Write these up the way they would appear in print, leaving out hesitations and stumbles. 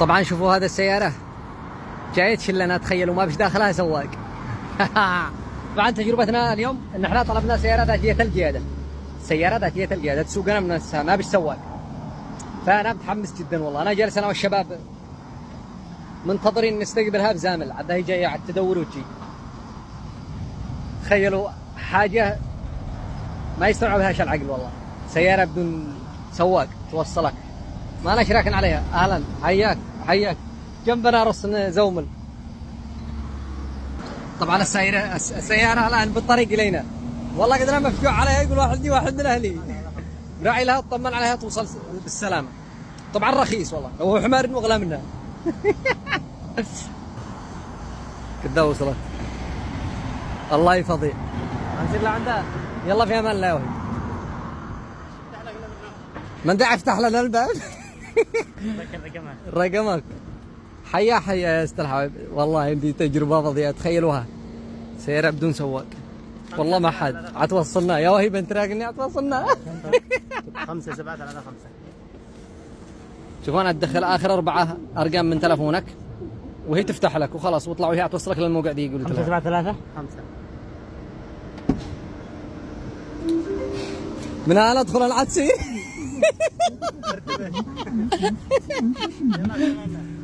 طبعا شوفوا هذا السيارة جاية تشلنا، تخيلوا ما بش داخلها سواق. طبعا تجربتنا اليوم ان احنا طلبنا سيارة ذاتية القيادة، سيارة ذاتية القيادة تسوقنا من نفسها ما بش سواق. فانا متحمس جدا والله، انا جالس انا والشباب منتظرين نستقبلها بزامل، عاد هي جاية عاد تدور وتجي. تخيلوا حاجة ما يستوعبهاش العقل والله، سيارة بدون سواق توصلك، ما أنا شراكن عليها. أهلا، حياك حياك، جنبنا رص زومل. طبعا السيارة الآن بالطريق إلينا، والله قدرنا مفجوع عليها، يقول واحد من أهلي راعي لها اطمن عليها توصل بالسلامة. طبعا رخيص والله، لو هو حمار نغلى منها. كذا وصلت، الله يفضي. نصير لعندها، يلا في امان الله يا وهي. من داعي افتح لنا الباب. رقمك. حيا يا استاذ الحبايب، والله عندي تجربه فظيعه. تخيلوها سيارة بدون سواق، والله ما حد عتوصلنا يا وهي، بنت راقني عتوصلنا. 5 7 3 5. شوفوا انا ادخل اخر 4 ارقام من تلفونك وهي تفتح لك وخلاص، واطلع وهي عتوصلك للموقع دي. يقول 5 7 3 5. من هنا ادخل العدسي.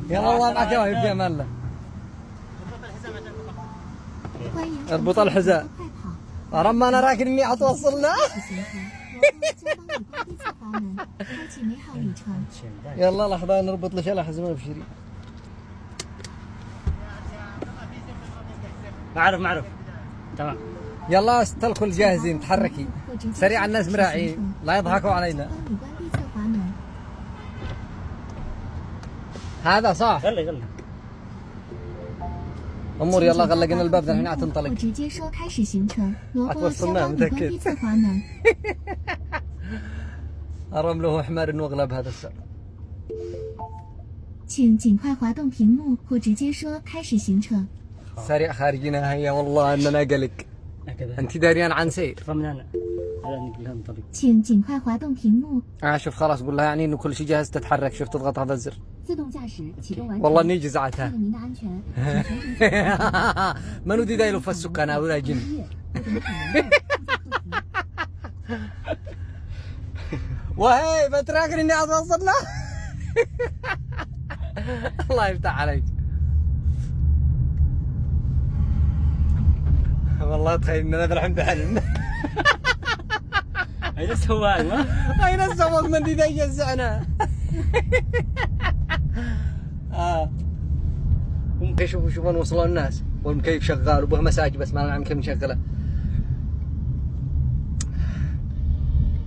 يلا الله معك يا وهي، في امان الله. اربط الحذاء. رما انا راكن اني عتوصلنا. يلا لحظة نربط لك الحزمة بشري. معروف تمام. يلا استلكوا جاهزين، تحركي سريع، الناس مراعين لا يضحكوا علينا. هذا صح. غلي امور يلا غلقنا الباب الحين حتنطلق. حتوصلنا متأكد. الرمل هو حمار انه اغلب هذا السعر. 请尽快滑动屏幕或直接说开始行程。 سريع خارجنا هيا، والله اننا قلق. انت داريان عن سير. 请尽快滑动屏幕。 شوف خلاص قول لها يعني انه كل شيء جاهز تتحرك، شوف تضغط هذا الزر. 自动驾驶启动完成。 والله اني جزعتها. 为了您的安全， ما نودي دايلو في السكان ولا جن. وهي بتراكن اني اوصلنا. الله يفتح عليك. والله تخيل اننا الحين بحلم. اين السواق؟ اين السواق من دي يجزعنا. شوفوا نوصلوا الناس والمكيف شغال وبه مساج بس ما نعرف كيف نشغله.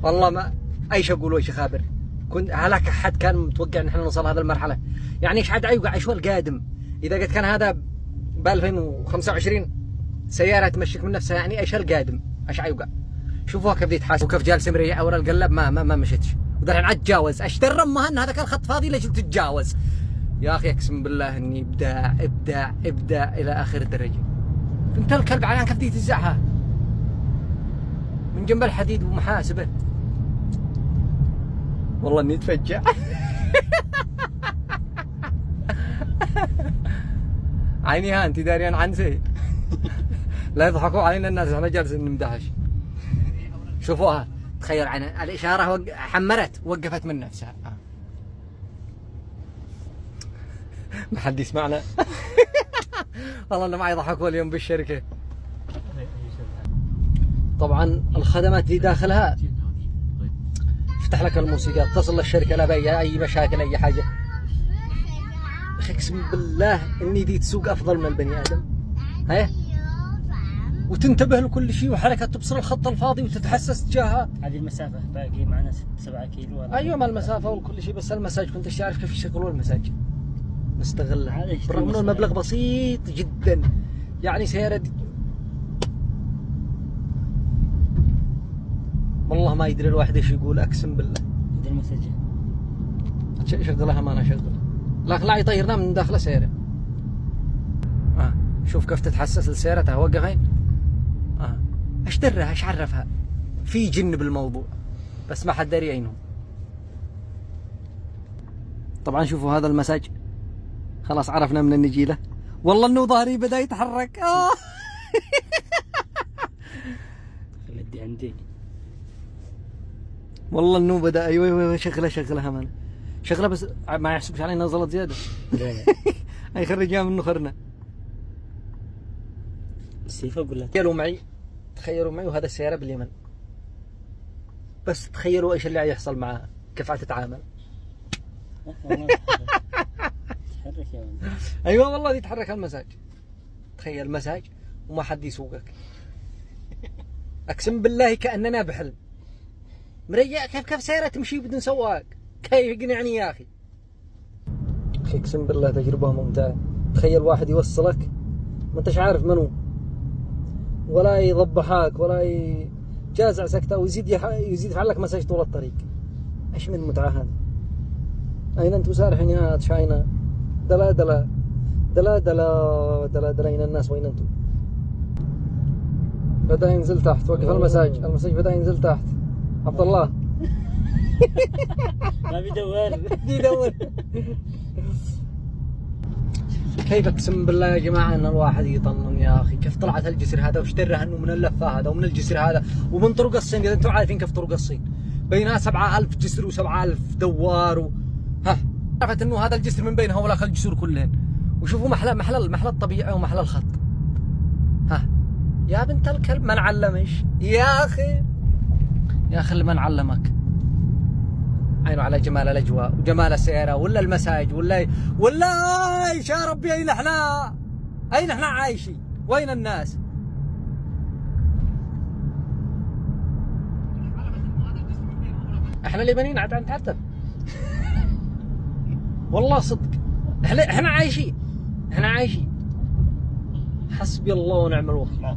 والله ما ايش اقول وايش اخابر. كنت هلاك حد كان متوقع ان احنا نوصل هذه المرحله، يعني ايش حد يوقع ايش هو القادم. اذا قد كان هذا ب 2025 سياره تمشيك من نفسها، يعني ايش القادم ايش يوقع. شوفوها كيف يتحاسب وكيف جالس مريح اول القلب ما مشيتش، ودحين عاد تجاوز. اشتر امها هذا كان خط فاضي ليش تتجاوز يا اخي. اقسم بالله اني ابداع الى اخر الدرجه. انت الكلب على كيف تزعها من جنب الحديد ومحاسبه. والله اني اتفجع. عيني ها انت داريان عن شيء. لا يضحكوا علينا الناس، احنا جالسين نمدحش. شوفوها تخيل عين الاشاره حمرت وقفت من نفسها. ما حد يسمعنا. والله انه ما يضحكوا اليوم بالشركه. طبعا الخدمات دي داخلها افتح لك الموسيقى، اتصل للشركه لا بأي اي مشاكل اي حاجه. اخي اقسم بالله اني دي تسوق افضل من البني ادم. هيا وتنتبه لكل شيء وحركات، تبصر الخط الفاضي وتتحسس تجاهها. هذه المسافه باقي معنا 7 كيلو. ايوه ما المسافه وكل شيء، بس المساج كنت تعرف كيف يشغلون المساج نستغلها برغم انه المبلغ بسيط جدا. يعني سياره دي والله ما يدري الواحد ايش يقول، اقسم بالله. هذا المسجل شغلها ما انا شغلها، لا يطيرنا من داخل السياره. شوف كيف تتحسس لسيارتها. وقفين. ايش درها ايش عرفها؟ في جن بالموضوع بس ما حد داري عينهم. طبعا شوفوا هذا المساج خلاص عرفنا من نجي له. والله انه ظهري بدا يتحرك. خلي عندي. والله انه بدا. ايوه شغله من شغله، بس ما يحسبش علي نزلت زياده. لا لا. اي خرجها من نخرنا. السيفة ولا تخيلوا معي وهذا السيارة باليمن، بس تخيلوا ايش اللي يحصل معها، كيف حتتعامل. تحرك يا ولد. ايوه والله يتحرك المساج. تخيل مساج وما حد يسوقك. اقسم بالله كاننا بحلم. مريع كيف سيارة تمشي بدون سواق؟ كيف يقنعني يا اخي؟ اقسم بالله تجربة ممتعة. تخيل واحد يوصلك ما انتش عارف منو، ولا يضبحك ولا يجازع سكتة، ويزيد يفعل مساج طول الطريق. ايش من المتعة هذه؟ اين انتم سارحين يا تشاينا؟ دلا اين الناس؟ وين انتم؟ بدأ ينزل تحت. وقف المساج بدأ ينزل تحت. عبد الله ما بيدور. يدور. كيف اقسم بالله يا جماعه ان الواحد يطمن يا اخي. كيف طلعت الجسر هذا واشترى انه من اللفه هذا ومن الجسر هذا ومن طرق الصين. اذا انتم عارفين كيف طرق الصين بينها 7000 جسر و7000 دوار عرفت انه هذا الجسر من بين هؤلاء الجسور كلهن. وشوفوا محل الطبيعه ومحل الخط. يا بنت الكلب من علمش يا اخي اللي من علمك. عينه على جمال الاجواء وجمال السياره ولا المساج ولا ايش يا ربي. اين احنا عايشين؟ وين الناس؟ احنا اليمنيين عاد نتعتب. والله صدق احنا عايشين. حسبي الله ونعم الوكيل.